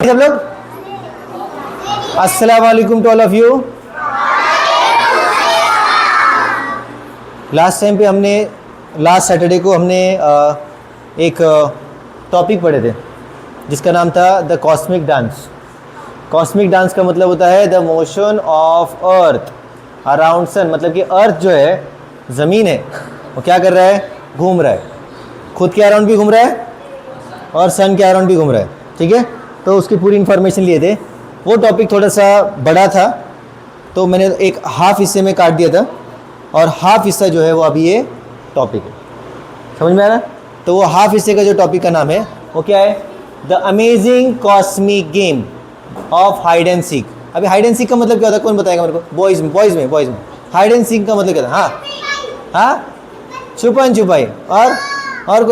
सब लोग अस्सलाम वालेकुम to all of you. Last time पे हमने लास्ट सैटरडे को हमने एक टॉपिक पढ़े थे जिसका नाम था the cosmic dance. Cosmic dance का मतलब होता है the motion of earth around sun, मतलब कि अर्थ जो है ज़मीन है वो क्या कर रहा है, घूम रहा है, खुद के अराउंड भी घूम रहा है और सन के अराउंड भी घूम रहा है। ठीक है, तो उसकी पूरी इन्फॉर्मेशन लिए थे। वो टॉपिक थोड़ा सा बड़ा था तो मैंने एक हाफ हिस्से में काट दिया था और हाफ हिस्सा जो है वो अभी ये टॉपिक है। समझ में आ रहा? तो वो हाफ हिस्से का जो टॉपिक का नाम है वो क्या है, the amazing cosmic game of hide and seek. अभी हाइड एंड सीक का मतलब क्या होता है, कौन बताएगा मेरे को? बॉयज़ में हाइड एंड सीक का मतलब क्या था? हाँ, छुपन छुपाई। और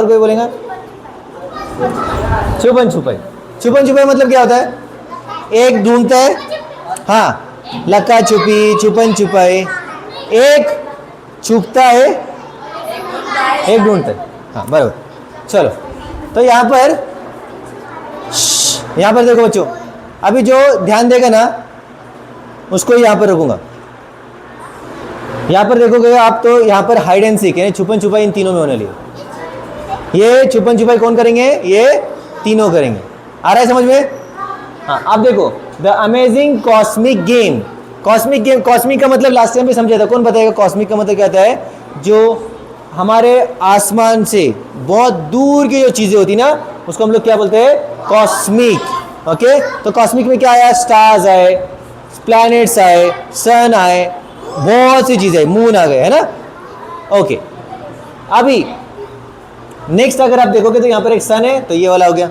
कोई बोलेगा? छुपन छुपाई मतलब क्या होता है? एक ढूंढता है, हाँ, लक्का छुपी, छुपन छुपाई। एक छुपता है, एक ढूंढता है। हाँ बराबर। चलो, तो यहाँ पर देखो बच्चों, अभी जो ध्यान देगा ना उसको यहाँ पर रखूंगा। यहाँ पर देखोगे आप तो यहाँ पर हाइड एंड सीक है, छुपन छुपाई इन तीनों में होने लगी। ये छुपन छुपाई कौन करेंगे? ये तीनों करेंगे। आ रहा है समझ में? हाँ, आप देखो the amazing cosmic game. Cosmic का मतलब लास्ट टाइम भी समझा था, कौन बताएगा कॉस्मिक का मतलब क्या होता है? जो हमारे आसमान से बहुत दूर की जो चीजें होती ना उसको हम लोग क्या बोलते हैं? कॉस्मिक। ओके, तो कॉस्मिक में क्या आया? स्टार्स आए, प्लैनेट्स आए, सन आए, बहुत सी चीजें, मून आ गए, है ना? ओके, अभी नेक्स्ट अगर आप देखोगे तो यहाँ पर एक सन है तो ये वाला हो गया,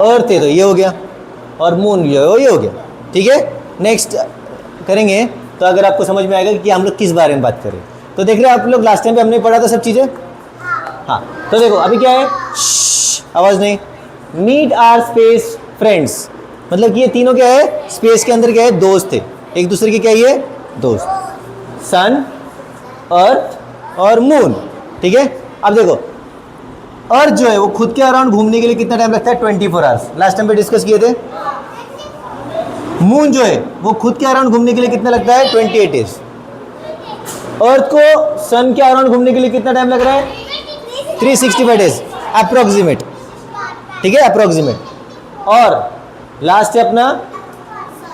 अर्थ है तो ये हो गया, और मून जो है ये हो गया। ठीक है, नेक्स्ट करेंगे तो अगर आपको समझ में आएगा कि हम लोग किस बारे में बात करें। तो देख रहे हैं आप लोग, लास्ट टाइम पे हमने पढ़ा था सब चीज़ें। हाँ, तो देखो अभी क्या है, आवाज़ नहीं। मीट आर स्पेस फ्रेंड्स, मतलब कि ये तीनों क्या है? स्पेस के अंदर क्या है? दोस्त है, एक दूसरे के क्या है ये? दोस्त। सन, अर्थ और मून। ठीक है, अब देखो अर्थ जो है वो खुद के अराउंड घूमने के लिए कितना टाइम लगता है? 24 आवर्स। लास्ट टाइम पे डिस्कस किए थे। मून जो है वो खुद के अराउंड घूमने के लिए कितना लगता है? 28 डेज। अर्थ को सन के अराउंड घूमने के लिए कितना टाइम लग रहा है? 365 डेज अप्रोक्सीमेट। ठीक है, अप्रोक्सीमेट। और लास्ट है अपना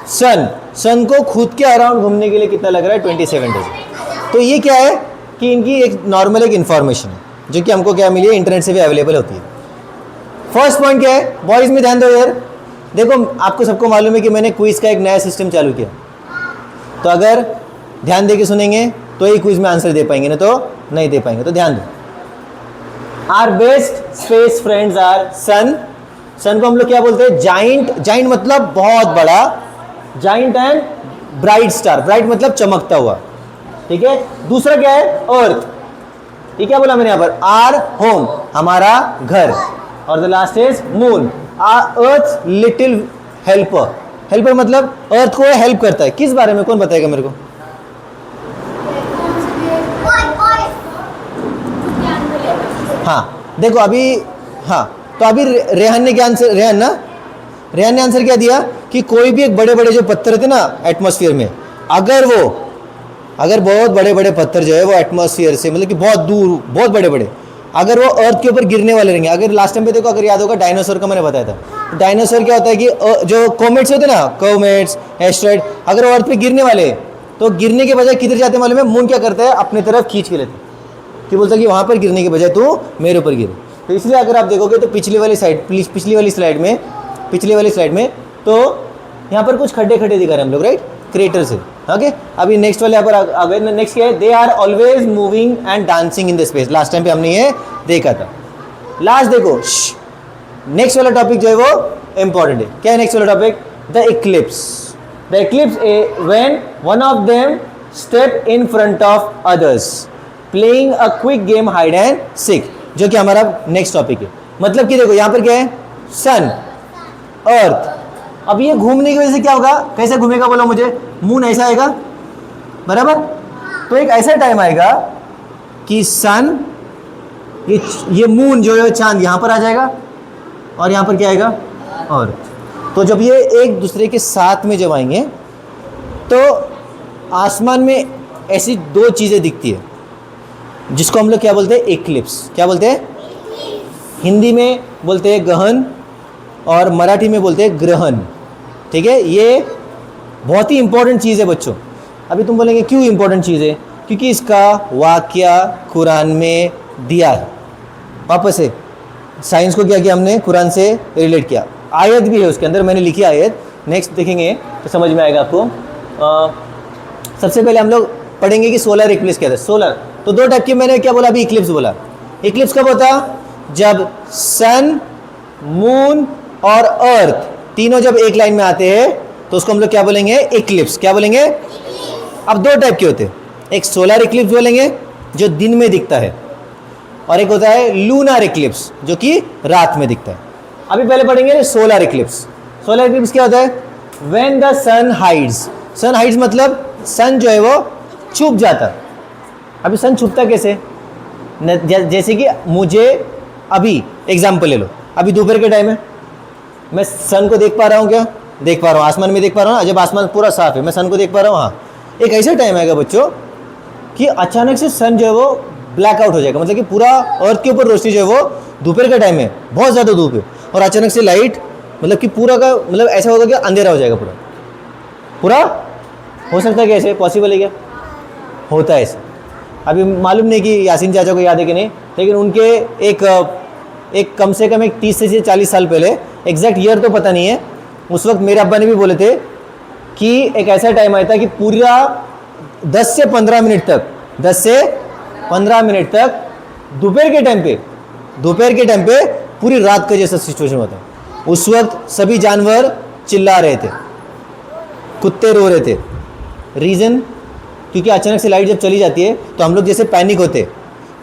सन को खुद के अराउंड घूमने के लिए कितना लग रहा है? 27 डेज। तो ये क्या है कि इनकी एक नॉर्मल एक इन्फॉर्मेशन है जो कि हमको क्या मिली है? इंटरनेट से भी अवेलेबल होती है। फर्स्ट पॉइंट क्या है? बॉयज में ध्यान दो यार। देखो आपको सबको मालूम है कि मैंने क्विज का एक नया सिस्टम चालू किया, तो अगर ध्यान दे के सुनेंगे तो ही क्विज में आंसर दे पाएंगे, ना तो नहीं दे पाएंगे। तो ध्यान दो। Our best space friends are sun को हम लोग क्या बोलते हैं? जाइंट मतलब बहुत बड़ा, giant and bright star. Bright मतलब चमकता हुआ। ठीक है, दूसरा क्या है? अर्थ। ये क्या बोला मैंने यहाँ पर? आर होम, हमारा घर। और the last is moon, earth little helper. Helper मतलब अर्थ को हेल्प करता है। किस बारे में, कौन बताएगा मेरे को? हाँ देखो अभी, हाँ तो अभी रेहान ने क्या आंसर, रेहान ने आंसर क्या दिया कि कोई भी एक बड़े बड़े जो पत्थर थे ना एटमॉस्फेयर में, अगर बहुत बड़े बड़े पत्थर जो है वो एटमॉस्फेयर से मतलब कि बहुत दूर, बहुत बड़े बड़े, अगर वो अर्थ के ऊपर गिरने वाले रहेंगे। अगर लास्ट टाइम पे देखो, अगर याद होगा डायनासोर का मैंने बताया था। डायनासोर क्या होता है कि जो कोमेट्स होते हैं ना, कोमेट्स एस्टेरॉइड, अगर वो अर्थ पे गिरने वाले तो गिरने के बजाय किधर जाते हैं मालूम है? मून क्या करता है? अपनी तरफ खींच के लेते हैं, कि बोलता है कि वहाँ पर गिरने के बजाय तू मेरे ऊपर गिरे। तो इसलिए अगर आप देखोगे तो पिछली वाली स्लाइड में तो यहाँ पर कुछ खड्डे दिखा रहे हैं हम लोग, राइट? क्रेटर से। ओके, अभी नेक्स्ट वाले यहाँ पर आ गए। नेक्स्ट क्या है? They are always moving and dancing in the space. Last time पे हमने ये देखा था। लास्ट देखो, नेक्स्ट वाला टॉपिक जो है वो इंपॉर्टेंट है। क्या है नेक्स्ट वाला topic? The Eclipse when one of them step in front of others playing a quick game hide and seek, जो कि हमारा नेक्स्ट टॉपिक है। मतलब कि देखो यहाँ पर क्या है? सन, अर्थ। अब ये घूमने की वजह से क्या होगा? कैसे घूमेगा बोलो मुझे? मून ऐसा आएगा, बराबर? तो एक ऐसा टाइम आएगा कि सन, ये मून जो है चांद यहाँ पर आ जाएगा, और यहाँ पर क्या आएगा अर्थ। तो जब ये एक दूसरे के साथ में जब आएंगे तो आसमान में ऐसी दो चीज़ें दिखती है जिसको हम लोग क्या बोलते हैं, इक्लिप्स। क्या बोलते हैं? हिंदी में बोलते हैं गहन और मराठी में बोलते हैं ग्रहण। ठीक है, ये बहुत ही इंपॉर्टेंट चीज़ है बच्चों। अभी तुम बोलेंगे क्यों इंपॉर्टेंट चीज़ है? क्योंकि इसका वाक्य कुरान में दिया है। वापस से साइंस को क्या किया हमने, कुरान से रिलेट किया। आयत भी है उसके अंदर, मैंने लिखी आयत, नेक्स्ट देखेंगे तो समझ में आएगा आपको। सबसे पहले हम लोग पढ़ेंगे कि सोलर इक्लिप्स क्या था। सोलर तो दो टाइप की, मैंने क्या बोला अभी, इक्लिप्स बोला। इक्लिप्स कब होता? जब सन, मून और अर्थ तीनों जब एक लाइन में आते हैं तो उसको हम लोग क्या बोलेंगे, इक्लिप्स। क्या बोलेंगे? अब दो टाइप के होते हैं, एक सोलर इक्लिप्स बोलेंगे जो दिन में दिखता है, और एक होता है लूनर इक्लिप्स जो कि रात में दिखता है। अभी पहले पढ़ेंगे सोलर इक्लिप्स। सोलर इक्लिप्स क्या होता है? When the sun hides. Sun hides मतलब सन जो है वो छुप जाता है। अभी सन छुपता कैसे? जैसे कि मुझे अभी एग्जाम्पल ले लो, अभी दोपहर के टाइम है, मैं सन को देख पा रहा हूँ, क्या देख पा रहा हूँ? आसमान में देख पा रहा हूँ। जब आसमान पूरा साफ है मैं सन को देख पा रहा हूँ। हाँ, एक ऐसा टाइम आएगा बच्चों कि अचानक से सन जो है वो ब्लैकआउट हो जाएगा, मतलब कि पूरा अर्थ के ऊपर रोशनी जो है वो दोपहर का टाइम है, बहुत ज़्यादा धूप है, और अचानक से लाइट, मतलब कि पूरा का मतलब ऐसा होगा कि अंधेरा हो जाएगा पूरा पूरा। हो सकता है कि ऐसे पॉसिबल है? क्या होता है ऐसे? अभी मालूम नहीं कि यासीन चाचा को याद है कि नहीं, लेकिन उनके एक कम से कम 30 से 40 साल पहले, एग्जैक्ट ईयर तो पता नहीं है, उस वक्त मेरे अब्बा ने भी बोले थे कि एक ऐसा टाइम आया था कि पूरा 10 से 15 मिनट तक दोपहर के टाइम पे पूरी रात का जैसा सिचुएशन होता है। उस वक्त सभी जानवर चिल्ला रहे थे, कुत्ते रो रहे थे। रीज़न? क्योंकि अचानक से लाइट जब चली जाती है तो हम लोग जैसे पैनिक होते,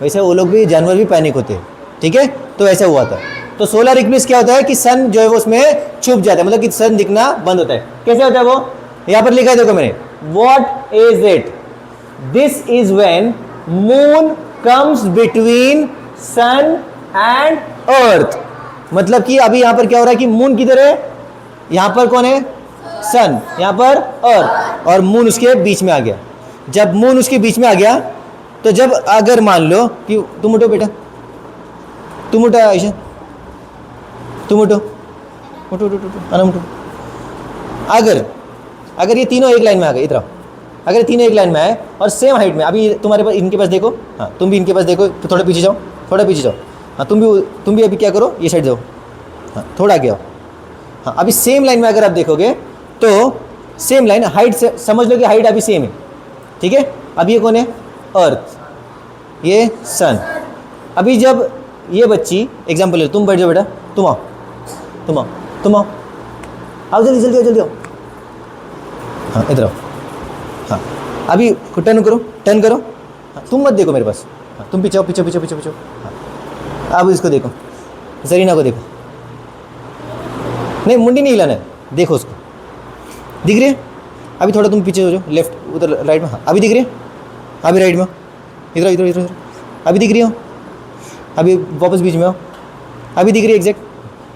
वैसे वो लोग भी, जानवर भी पैनिक होते हैं। ठीक है, तो ऐसा हुआ था। तो सोलर इक्लिप्स क्या होता है कि सन जो है वो उसमें छुप जाता है, मतलब कि सन दिखना बंद होता है। कैसे होता है वो? यहाँ पर लिखा है, देखो मैंने, what is it? This is when moon comes between sun and earth. मतलब कि अभी यहाँ पर क्या हो रहा है कि मून किधर है? यहाँ पर कौन है? सन, यहाँ पर अर्थ, और मून उसके बीच में आ गया। जब मून उसके बीच में आ गया तो जब अगर मान लो कि तुम उठो बेटा, तुम उठो आयशा, तुम उठो, उठो उठो उठो अनम उठो। अगर ये तीनों एक लाइन में आ गए, इधर अगर तीनों एक लाइन में आए और सेम हाइट में, अभी तुम्हारे पास, इनके पास देखो, हाँ तुम भी इनके पास देखो, तो थोड़ा पीछे जाओ, हाँ तुम भी अभी क्या करो, ये साइड जाओ, हाँ थोड़ा आगे आओ। हाँ, अभी सेम लाइन में अगर आप देखोगे तो सेम लाइन, हाइट से समझ लो कि हाइट अभी सेम है। ठीक है, अब ये कौन है? अर्थ, ये सन। अभी जब ये बच्ची, एग्जाम्पल ले, तुम बैठ जाओ बेटा, तुम आओ जल्दी आओ। हाँ इधर आओ। हाँ अभी टर्न करो। हाँ, तुम मत देखो मेरे पास, हाँ तुम पीछे हाँ अब इसको देखो, जरीना को देखो, नहीं मुंडी नहीं हिलाना है, देखो उसको, दिख रही है? अभी थोड़ा तुम पीछे हो जाओ, लेफ्ट, उधर राइट में, हाँ अभी दिख रही है? अभी राइट में, इधर, अभी दिख रही हो? अभी वापस बीच में हो, अभी दिख रही है एग्जैक्ट?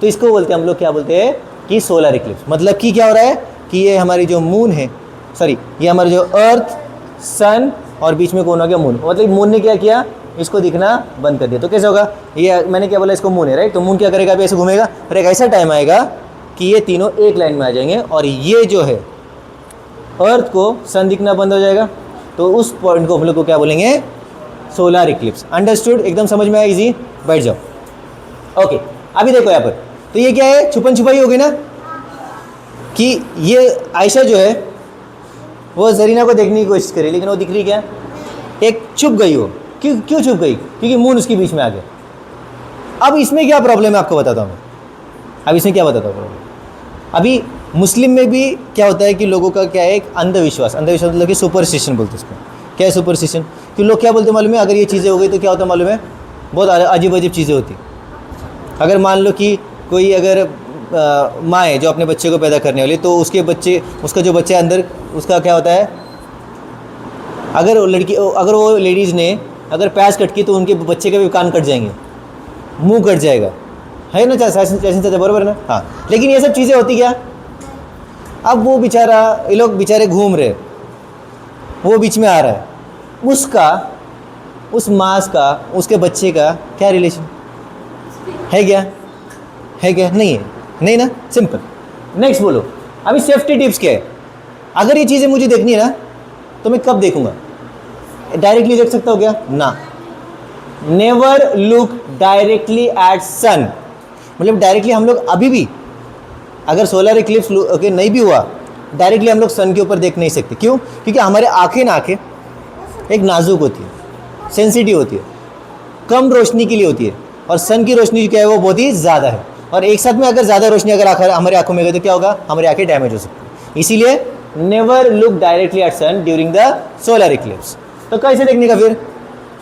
तो इसको बोलते हैं हम लोग, क्या बोलते हैं कि सोलर इक्लिप्स। मतलब कि क्या हो रहा है कि ये हमारी जो मून है, सॉरी ये हमारे जो अर्थ, सन और बीच में कौन हो गया? मून। मतलब मून ने क्या किया? इसको दिखना बंद कर दिया। तो कैसे होगा? ये मैंने क्या बोला, इसको मून है, राइट? तो मून क्या करेगा? अभी ऐसे घूमेगा, और एक ऐसा टाइम आएगा कि ये तीनों एक लाइन में आ जाएंगे, और ये जो है अर्थ को सन दिखना बंद हो जाएगा। तो उस पॉइंट को हम लोग को क्या बोलेंगे? Solar Eclipse. अंडरस्टूड? एकदम समझ में आया? इजी, बैठ जाओ। ओके, अभी देखो यहाँ पर, तो ये क्या है? छुपन छुपाई हो गई ना, कि ये आयशा जो है वो जरीना को देखने की कोशिश करी, लेकिन वो दिख रही क्या? एक छुप गई वो। क्यों छुप गई? क्योंकि मून उसके बीच में आ गया। अब इसमें क्या प्रॉब्लम है आपको बताता हूँ मैं। अब इसमें क्या बताता हूँ प्रॉब्लम? अभी मुस्लिम में भी क्या होता है कि लोगों का क्या है, एक अंधविश्वास मतलब कि सुपरस्टिशन बोलते हैं इसको। क्या है सुपरस्टिशन? कि लोग क्या बोलते हैं मालूम है? अगर ये चीज़ें हो गई तो क्या होता है मालूम है? बहुत अजीब अजीब चीज़ें होती। अगर मान लो कि कोई अगर माँ है जो अपने बच्चे को पैदा करने वाली, तो उसका जो बच्चा अंदर, उसका क्या होता है, अगर वो लेडीज़ ने अगर प्याज कट की तो उनके बच्चे के भी कान कट जाएंगे, मुंह कट जाएगा, है ना जैसे चाचा, बरोबर ना? हाँ, लेकिन ये सब चीज़ें होती क्या, अब वो बेचारा, ये लोग बेचारे घूम रहे, वो बीच में आ रहा है, उसका, उस मांस का, उसके बच्चे का क्या रिलेशन है? क्या है? क्या नहीं है? नहीं ना, सिंपल। नेक्स्ट बोलो, अभी सेफ्टी टिप्स क्या है? अगर ये चीज़ें मुझे देखनी है ना, तो मैं कब देखूंगा? डायरेक्टली देख सकता हूँ क्या? ना, नेवर लुक डायरेक्टली एट सन, मतलब डायरेक्टली हम लोग अभी भी, अगर सोलर इक्लिप्स ओके नहीं भी हुआ, डायरेक्टली हम लोग सन के ऊपर देख नहीं सकते। क्यों? क्योंकि हमारे आंखें एक नाजुक होती है, सेंसिटिव होती है, कम रोशनी के लिए होती है, और सन की रोशनी क्या है वो बहुत ही ज़्यादा है, और एक साथ में अगर ज़्यादा रोशनी अगर हमारे आंखों में गई तो क्या होगा? हमारी आंखें डैमेज हो सकती है। इसीलिए never look directly at sun during the solar eclipse. तो कैसे देखने का फिर?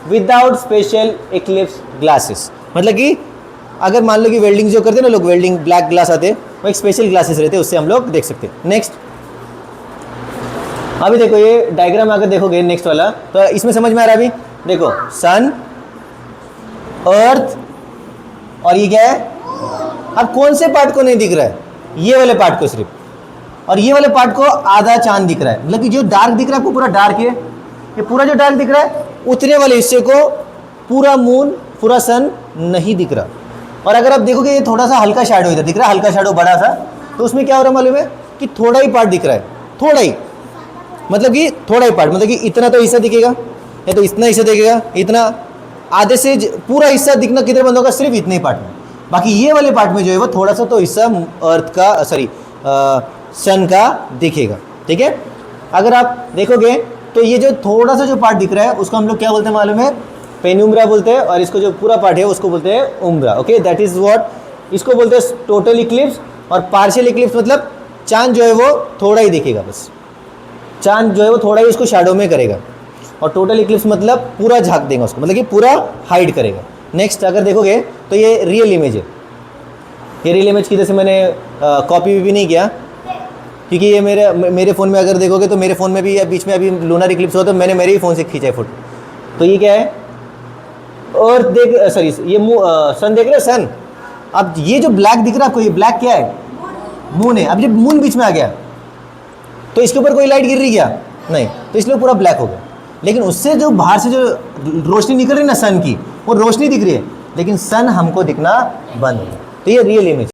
विदाउट स्पेशल इक्लिप्स ग्लासेस, मतलब कि अगर मान लो कि वेल्डिंग जो करते हैं ना लोग, वेल्डिंग ब्लैक ग्लास आते हैं, वो एक स्पेशल ग्लासेस रहते हैं, उससे हम लोग देख सकते हैं। नेक्स्ट, अभी देखो ये डायग्राम अगर देखोगे नेक्स्ट वाला, तो इसमें समझ में आ रहा है? अभी देखो, सन, अर्थ, और ये क्या है? अब कौन से पार्ट को नहीं दिख रहा है? ये वाले पार्ट को सिर्फ, और ये वाले पार्ट को आधा चांद दिख रहा है, मतलब कि जो डार्क दिख रहा है आपको पूरा डार्क है, ये पूरा जो डार्क दिख रहा है उतने वाले हिस्से को पूरा मून, पूरा सन नहीं दिख रहा। और अगर आप देखोगे ये थोड़ा सा हल्का शैडो इधर दिख रहा है, हल्का शैडो बड़ा सा, तो उसमें क्या हो रहा है मालूम है? कि थोड़ा ही पार्ट दिख रहा है, थोड़ा ही, मतलब कि थोड़ा ही पार्ट, मतलब कि इतना तो हिस्सा दिखेगा, या तो इतना हिस्सा दिखेगा, इतना आधे से पूरा हिस्सा दिखना किधर बंद होगा? सिर्फ इतने ही पार्ट में। बाकी ये वाले पार्ट में जो है वो थोड़ा सा तो हिस्सा अर्थ का, सॉरी सन का दिखेगा। ठीक है, अगर आप देखोगे तो ये जो थोड़ा सा जो पार्ट दिख रहा है उसको हम लोग क्या बोलते हैं मालूम है? पेनुम्ब्रा बोलते हैं, और इसको जो पूरा पार्ट है उसको बोलते हैं उम्ब्रा। ओके, दैट इज व्हाट, इसको बोलते हैं टोटल इक्लिप्स। और पार्शियल इक्लिप्स मतलब चांद जो है वो थोड़ा ही दिखेगा, बस चांद जो है वो थोड़ा ही उसको शैडो में करेगा, और टोटल इक्लिप्स मतलब पूरा झाँक देगा उसको, मतलब कि पूरा हाइड करेगा। नेक्स्ट अगर देखोगे तो ये रियल इमेज है, ये रियल इमेज की जैसे मैंने कॉपी भी नहीं किया, क्योंकि ये मेरे फ़ोन में अगर देखोगे तो मेरे फ़ोन में भी बीच में अभी लूनर इक्लिप्स हुआ तो मैंने मेरे ही फ़ोन से खींचा है फोटो। तो ये क्या है? अर्थ देख, सॉरी ये सन देख रहे हो, सन। अब ये जो ब्लैक दिख रहा है आपको, ये ब्लैक क्या है? मून है। अब जब मून बीच में आ गया तो इसके ऊपर कोई लाइट गिर रही क्या? नहीं, तो इसलिए पूरा ब्लैक हो गया। लेकिन उससे जो बाहर से जो रोशनी निकल रही है ना सन की, वो रोशनी दिख रही है, लेकिन सन हमको दिखना बंद हो गया। तो ये रियल इमेज